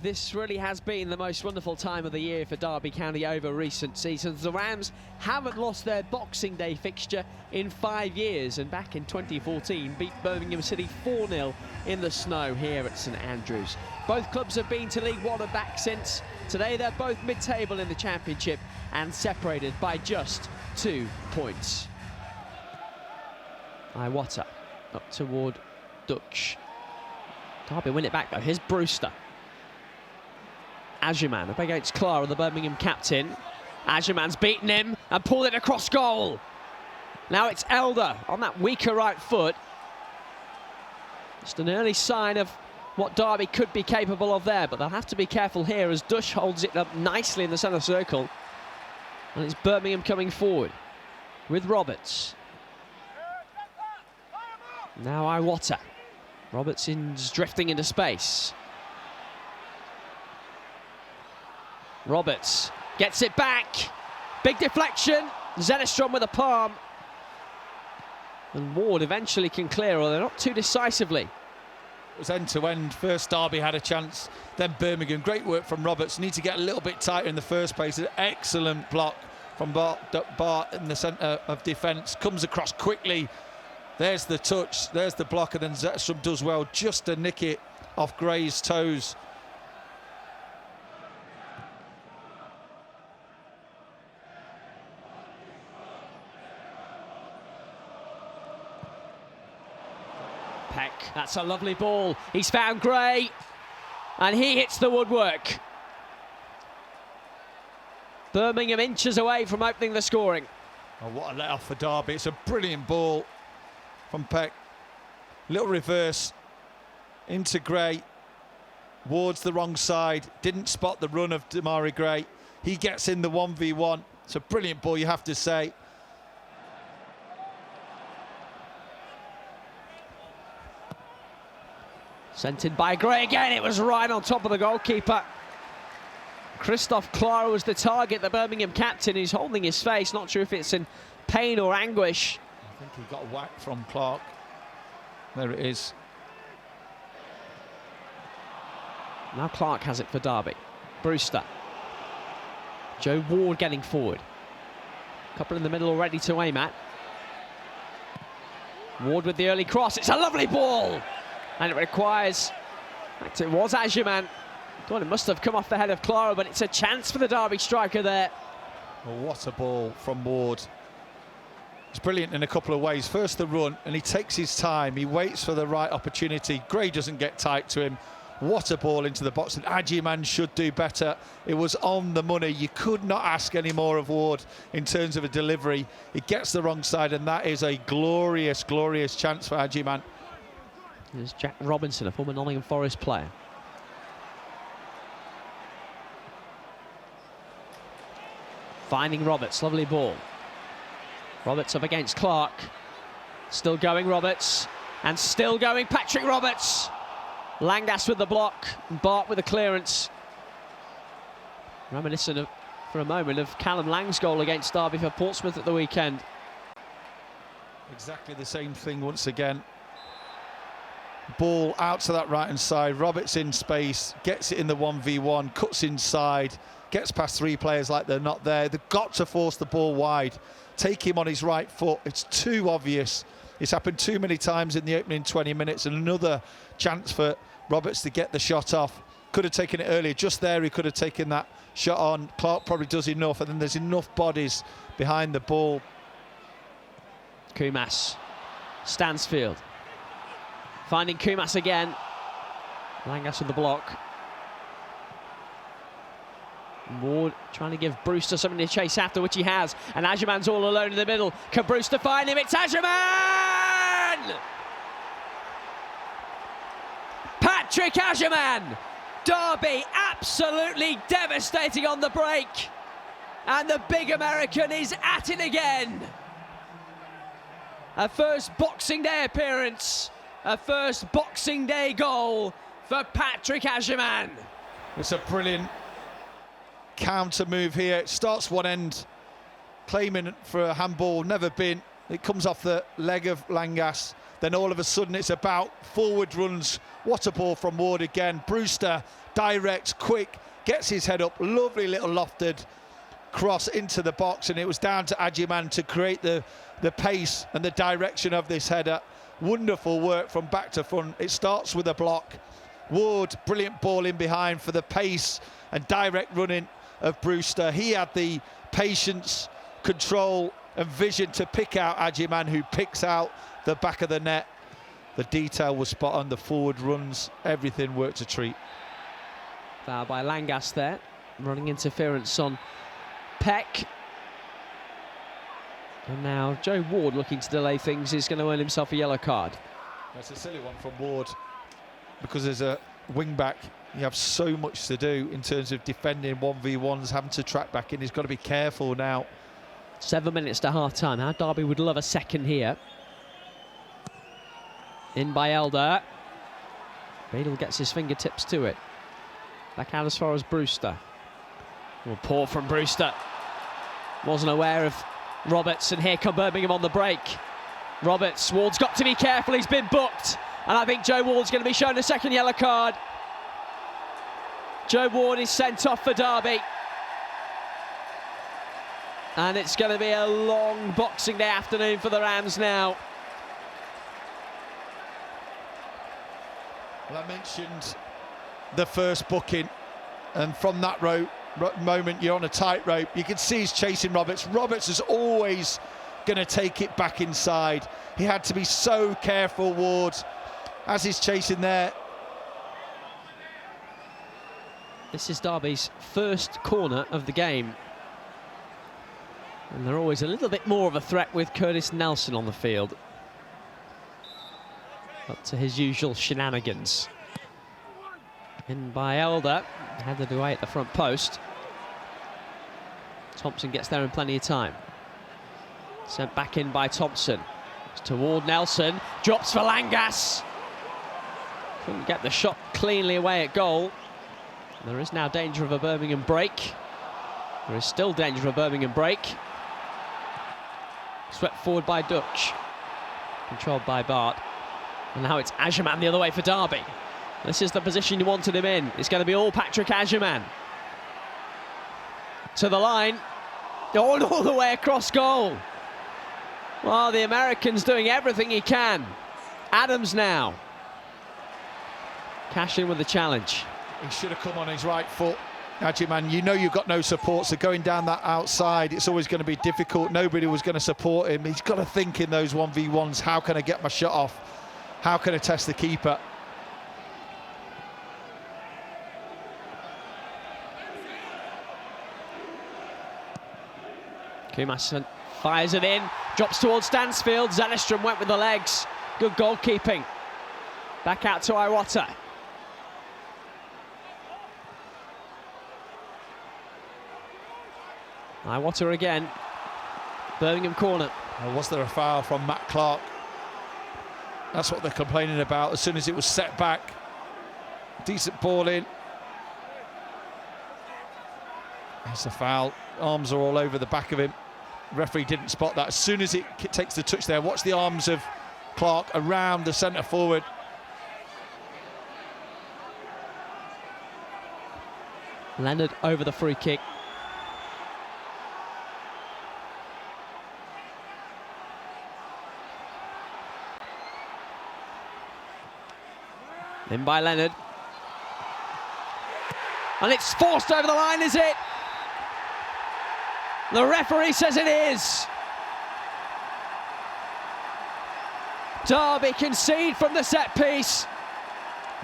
this really has been the most wonderful time of the year for Derby County over recent seasons. The Rams haven't lost their Boxing Day fixture in 5 years, and back in 2014 beat Birmingham City 4-0 in the snow here at St Andrews. Both clubs have been to League One and back since. Today they're both mid-table in the Championship and separated by just 2 points. Iwata up toward Dutch. Derby win it back though. Here's Brewster. Agyemang up against Clara, the Birmingham captain. Agyemang's beaten him and pulled it across goal. Now it's Elder on that weaker right foot. Just an early sign of what Derby could be capable of there, but they'll have to be careful here as Dush holds it up nicely in the centre circle. And it's Birmingham coming forward with Roberts. Now Iwata. Robertson's drifting into space. Roberts gets it back. Big deflection. Zetterstrom with a palm. And Ward eventually can clear, although not too decisively. It was end-to-end. First Derby had a chance, then Birmingham. Great work from Roberts. Need to get a little bit tighter in the first place. An excellent block from Bart in the centre of defence. Comes across quickly. There's the touch, there's the block, and then Zetterstrom does well just to nick it off Gray's toes. Peck, that's a lovely ball. He's found Gray, and he hits the woodwork. Birmingham inches away from opening the scoring. Oh, what a let-off for Derby. It's a brilliant ball from Peck. Little reverse into Gray. Ward's the wrong side. Didn't spot the run of Damari Gray. He gets in the 1v1. It's a brilliant ball, you have to say. Sent in by Gray again. It was right on top of the goalkeeper. Christoph Clara was the target, the Birmingham captain. He's holding his face. Not sure if it's in pain or anguish. I think he got whacked from Clark. There it is. Now Clark has it for Derby. Brewster. Joe Ward getting forward. Couple in the middle already to aim at. Ward with the early cross. It's a lovely ball. And it requires... In fact, it was Agyemang. God, it must have come off the head of Clara, but it's a chance for the Derby striker there. Well, what a ball from Ward. It's brilliant in a couple of ways. First the run, and he takes his time. He waits for the right opportunity. Gray doesn't get tight to him. What a ball into the box. And Agyemang should do better. It was on the money. You could not ask any more of Ward in terms of a delivery. He gets the wrong side, and that is a glorious, glorious chance for Agyemang. There's Jack Robinson, a former Nottingham Forest player. Finding Roberts, lovely ball. Roberts up against Clark. Still going Roberts, and still going Patrick Roberts. Langas with the block, and Bart with the clearance. Reminiscent of, for a moment, of Callum Lang's goal against Derby for Portsmouth at the weekend. Exactly the same thing once again. Ball out to that right-hand side. Roberts in space, gets it in the 1v1, cuts inside, gets past 3 players like they're not there. They've got to force the ball wide. Take him on his right foot. It's too obvious. It's happened too many times in the opening 20 minutes, and another chance for Roberts to get the shot off. Could have taken it earlier. Just there, he could have taken that shot on. Clark probably does enough, and then there's enough bodies behind the ball. Kumas, Stansfield. Finding Kumas again. Langas with the block. Ward trying to give Brewster something to chase after, which he has. And Agyemang's all alone in the middle. Can Brewster find him? It's Agyemang! Patrick Agyemang! Derby absolutely devastating on the break. And the big American is at it again. A first Boxing Day appearance. A first Boxing Day goal for Patrick Agyemang. It's a brilliant counter move here. It starts one end, claiming for a handball, never been. It comes off the leg of Langas. Then all of a sudden it's about forward runs. What a ball from Ward again. Brewster, direct, quick, gets his head up. Lovely little lofted cross into the box, and it was down to Agyemang to create the pace and the direction of this header. Wonderful work from back to front. It starts with a block. Ward, brilliant ball in behind for the pace and direct running of Brewster. He had the patience, control and vision to pick out Agyemang, who picks out the back of the net. The detail was spot on, the forward runs, everything worked a treat. Foul by Langas there, running interference on Peck. And now Joe Ward, looking to delay things, is going to earn himself a yellow card. That's a silly one from Ward, because as a wing-back, you have so much to do in terms of defending 1v1s, having to track back in. He's got to be careful now. 7 minutes to half-time. Now Derby would love a second here. In by Elder. Beadle gets his fingertips to it. Back out as far as Brewster. Well, poor from Brewster. Wasn't aware of Roberts, and here come Birmingham on the break. Roberts, Ward's got to be careful, he's been booked. And I think Joe Ward's going to be shown a second yellow card. Joe Ward is sent off for Derby. And it's going to be a long Boxing Day afternoon for the Rams now. Well, I mentioned the first booking, and from that moment you're on a tightrope. You can see he's chasing Roberts. Roberts is always going to take it back inside. He had to be so careful, Ward, as he's chasing there. This is Derby's first corner of the game. And they're always a little bit more of a threat with Curtis Nelson on the field. Up to his usual shenanigans. In by Elder, headed away at the front post. Thompson gets there in plenty of time. Sent back in by Thompson. It's toward Nelson, drops for Langas. Couldn't get the shot cleanly away at goal. There is now danger of a Birmingham break. There is still danger of a Birmingham break. Swept forward by Dutch. Controlled by Bart. And now it's Agyemang the other way for Derby. This is the position you wanted him in. It's going to be all Patrick Agyemang. To the line. All the way across goal. Well, the American's doing everything he can. Adams now. Cash in with the challenge. He should have come on his right foot. Agyemang, you know you've got no support, so going down that outside, it's always going to be difficult. Nobody was going to support him. He's got to think in those 1v1s, how can I get my shot off? How can I test the keeper? Kumas fires it in, drops towards Stansfield. Zennerstrom went with the legs. Good goalkeeping. Back out to Iwata. Iwata again. Birmingham corner. Was there a foul from Matt Clark? That's what they're complaining about. As soon as it was set back, decent ball in. It's a foul. Arms are all over the back of him. Referee didn't spot that. As soon as it takes the touch there, watch the arms of Clark around the centre forward. Leonard over the free kick. In by Leonard. And it's forced over the line, is it? The referee says it is. Derby concede from the set piece.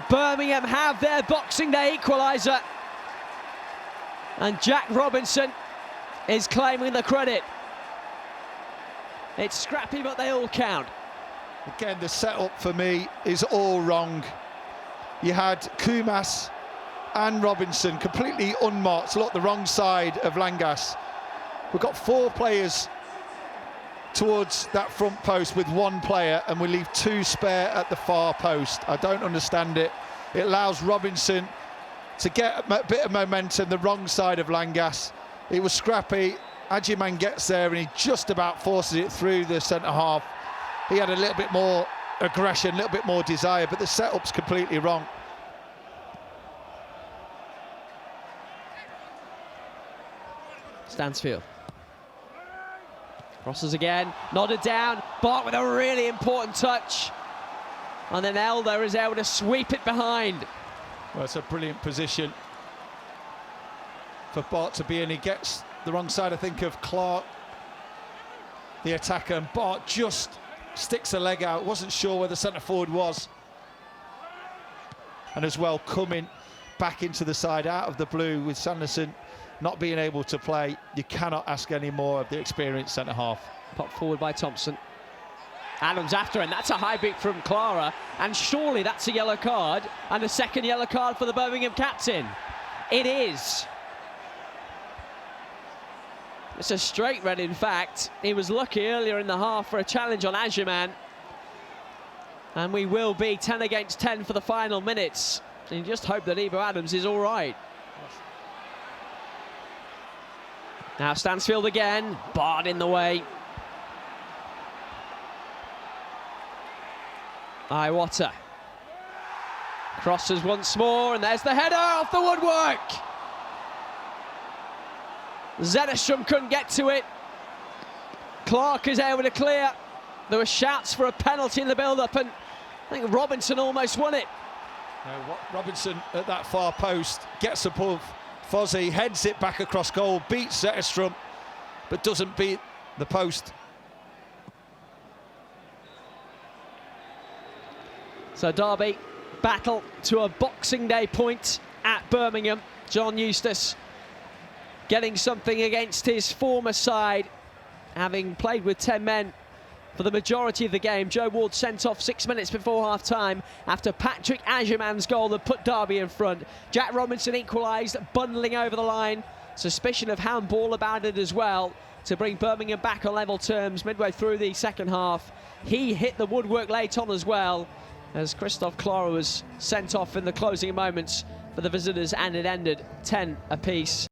Birmingham have their Boxing Day equaliser. And Jack Robinson is claiming the credit. It's scrappy, but they all count. Again, the setup for me is all wrong. You had Kumas and Robinson completely unmarked. Look, the wrong side of Langas. We've got 4 players towards that front post with 1 player, and we leave 2 spare at the far post. I don't understand it. It allows Robinson to get a bit of momentum the wrong side of Langas. It was scrappy. Agyemang gets there and he just about forces it through the centre half. He had a little bit more aggression, a little bit more desire, but the setup's completely wrong. Stansfield. Crosses again, nodded down. Bart with a really important touch. And then Elder is able to sweep it behind. Well, it's a brilliant position for Bart to be in. He gets the wrong side, I think, of Clark, the attacker, and Bart just sticks a leg out. Wasn't sure where the centre forward was. And as well, coming back into the side out of the blue with Sanderson not being able to play, you cannot ask any more of the experienced centre half. Popped forward by Thompson. Adams after, and that's a high beat from Clara, and surely that's a yellow card, and a second yellow card for the Birmingham captain. It is. It's a straight red, in fact. He was lucky earlier in the half for a challenge on Ajiman. And we will be 10 against 10 for the final minutes. And you just hope that Ebo Adams is all right. Now Stansfield again, Bard in the way. Iwata crosses once more, and there's the header off the woodwork. Zetterstrom couldn't get to it. Clark is able to clear. There were shouts for a penalty in the build-up, and I think Robinson almost won it. Robinson at that far post gets above Fozzie, heads it back across goal, beats Zetterstrom, but doesn't beat the post. So Derby battle to a Boxing Day point at Birmingham. John Eustace getting something against his former side, having played with 10 men for the majority of the game. Joe Ward sent off 6 minutes before half-time after Patrick Ajiman's goal that put Derby in front. Jack Robinson equalised, bundling over the line. Suspicion of handball about it as well to bring Birmingham back on level terms midway through the second half. He hit the woodwork late on as well, as Christoph Clara was sent off in the closing moments for the visitors, and it ended 10 apiece.